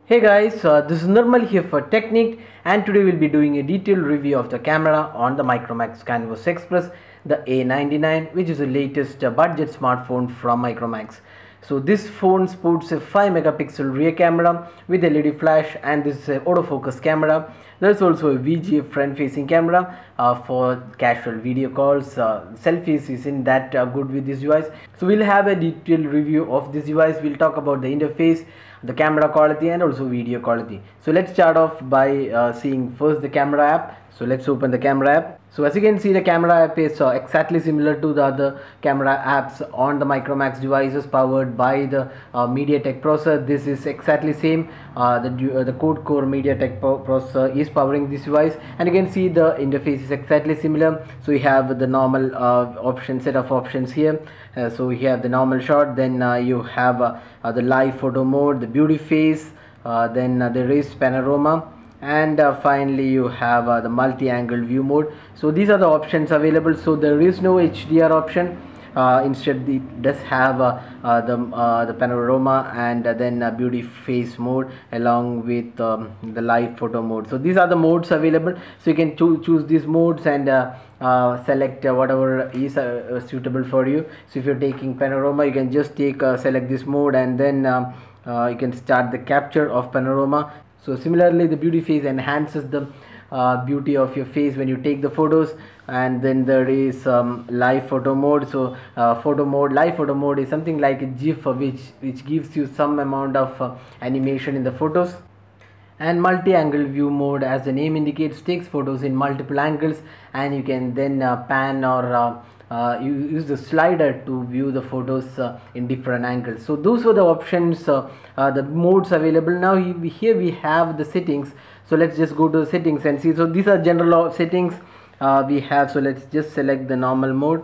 Hey guys, this is Nirmal here for Technique, and today we'll be doing a detailed review of the camera on the Micromax Canvas Xpress, the A99, which is the latest budget smartphone from Micromax. So this phone sports a 5 megapixel rear camera with LED flash, and this is an autofocus camera. There's also a VGA front facing camera for casual video calls. Selfies isn't that good with this device. So we'll have a detailed review of this device. We'll talk about the interface, the camera quality, and also video quality. So let's start off by seeing first the camera app. So let's open the camera app. So as you can see, the camera app is exactly similar to the other camera apps on the Micromax devices powered by the MediaTek processor. This is exactly same. The quad-core MediaTek processor is powering this device, and you can see the interface is exactly similar. So we have the normal set of options here. So we have the normal shot, then you have the live photo mode, the beauty phase, then there is panorama, and finally you have the multi-angle view mode. So these are the options available. So there is no HDR option. Instead it does have the panorama and then beauty face mode along with the live photo mode. So these are the modes available, so you can choose these modes and select whatever is suitable for you. So if you're taking panorama, you can just select this mode, and then you can start the capture of panorama. So similarly, the beauty phase enhances the beauty of your face when you take the photos. And then there is live photo mode. So live photo mode is something like a GIF which gives you some amount of animation in the photos. And multi-angle view mode, as the name indicates, takes photos in multiple angles, and you can then pan or you use the slider to view the photos in different angles. So those were the options, the modes available. Now here we have the settings. So let's just go to the settings and see. So these are general settings we have. So let's just select the normal mode.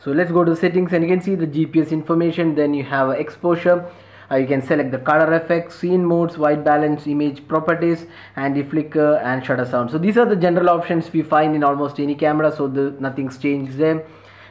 So let's go to settings, and you can see the GPS information. Then you have exposure. You can select the color effects, scene modes, white balance, image properties, and the flicker and shutter sound. So these are the general options we find in almost any camera, so nothing's changed there.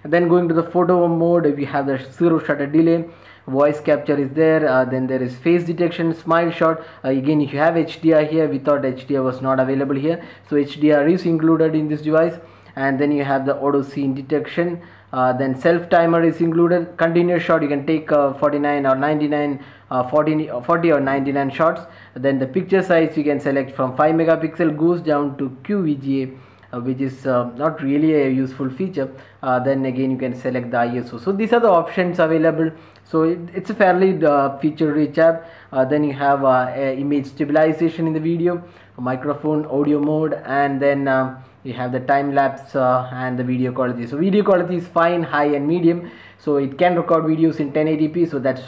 And then going to the photo mode, we have the zero shutter delay, voice capture is there, then there is face detection, smile shot. Again, if you have HDR here, we thought HDR was not available here, so HDR is included in this device. And then you have the auto scene detection, then self timer is included, continuous shot, you can take 49 or 99 40 or 99 shots. Then the picture size you can select from 5 megapixel goes down to QVGA, which is not really a useful feature. Then again you can select the ISO. So these are the options available. So it's a fairly feature rich app. Then you have image stabilization in the video, microphone, audio mode, and then you have the time lapse and the video quality. So video quality is fine, high, and medium. So it can record videos in 1080p, so that's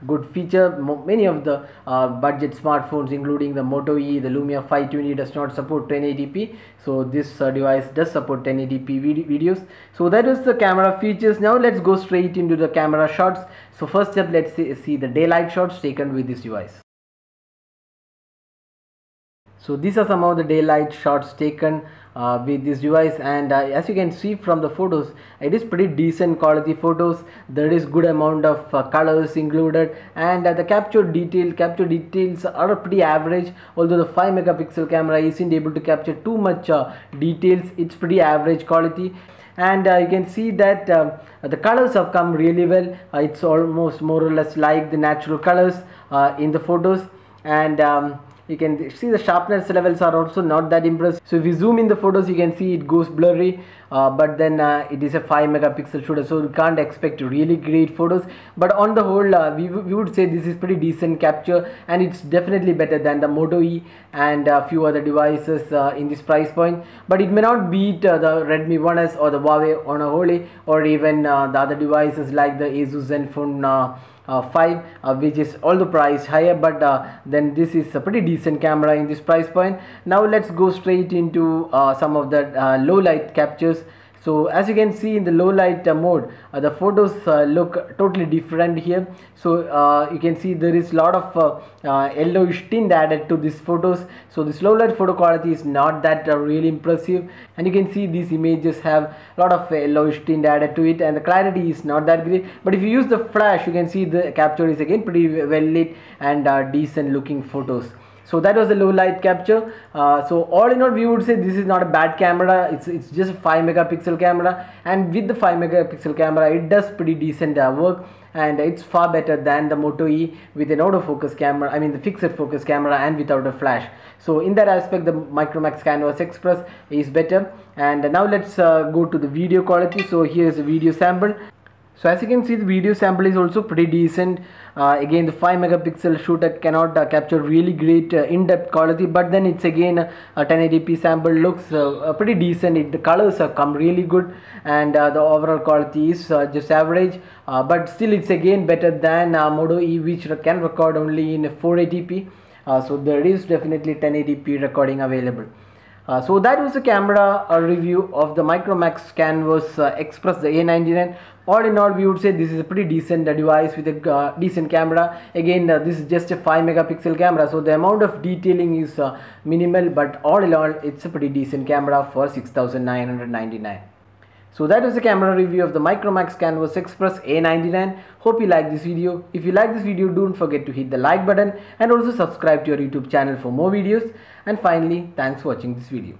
good feature. Many of the budget smartphones, including the Moto E, the Lumia 520, does not support 1080p. So this device does support 1080p videos. So that is the camera features. Now let's go straight into the camera shots. So first up, let's see the daylight shots taken with this device. So these are some of the daylight shots taken with this device, and as you can see from the photos, it is pretty decent quality photos. There is good amount of colors included, and the capture details are pretty average. Although the 5 megapixel camera isn't able to capture too much details, it's pretty average quality. And you can see that the colors have come really well. It's almost more or less like the natural colors in the photos, and you can see the sharpness levels are also not that impressive. So if you zoom in the photos, you can see it goes blurry, but then it is a 5 megapixel shooter, so you can't expect really great photos. But on the whole, we would say this is pretty decent capture, and it's definitely better than the Moto E and a few other devices in this price point. But it may not beat the Redmi 1S or the Huawei Honor Holi, or even the other devices like the Asus Zenfone 5, which is all the price higher, but then this is a pretty decent camera in this price point. Now let's go straight into some of the low light captures. So as you can see in the low light mode, the photos look totally different here. So you can see there is a lot of yellowish tint added to these photos. So this low light photo quality is not that really impressive, and you can see these images have a lot of yellowish tint added to it, and the clarity is not that great. But if you use the flash, you can see the capture is again pretty well lit and decent looking photos. So that was the low light capture. So all in all, we would say this is not a bad camera. It's just a 5 megapixel camera, and with the 5 megapixel camera it does pretty decent work, and it's far better than the Moto E with an autofocus camera, I mean the fixed focus camera, and without a flash. So in that aspect the Micromax Canvas Xpress is better. And now let's go to the video quality. So here's a video sample. So as you can see, the video sample is also pretty decent. Again, the 5 megapixel shooter cannot capture really great in-depth quality, but then it's again a 1080p sample, looks pretty decent. The colors have come really good, and the overall quality is just average, but still it's again better than Moto E, which can record only in 480p. So there is definitely 1080p recording available. So that was the camera review of the Micromax Canvas Xpress, the A99. All in all, we would say this is a pretty decent device with a decent camera. Again, this is just a 5 megapixel camera, so the amount of detailing is minimal, but all in all, it's a pretty decent camera for 6,999. So that was the camera review of the Micromax Canvas Xpress A99. Hope you like this video. If you like this video, don't forget to hit the like button and also subscribe to our YouTube channel for more videos. And finally, thanks for watching this video.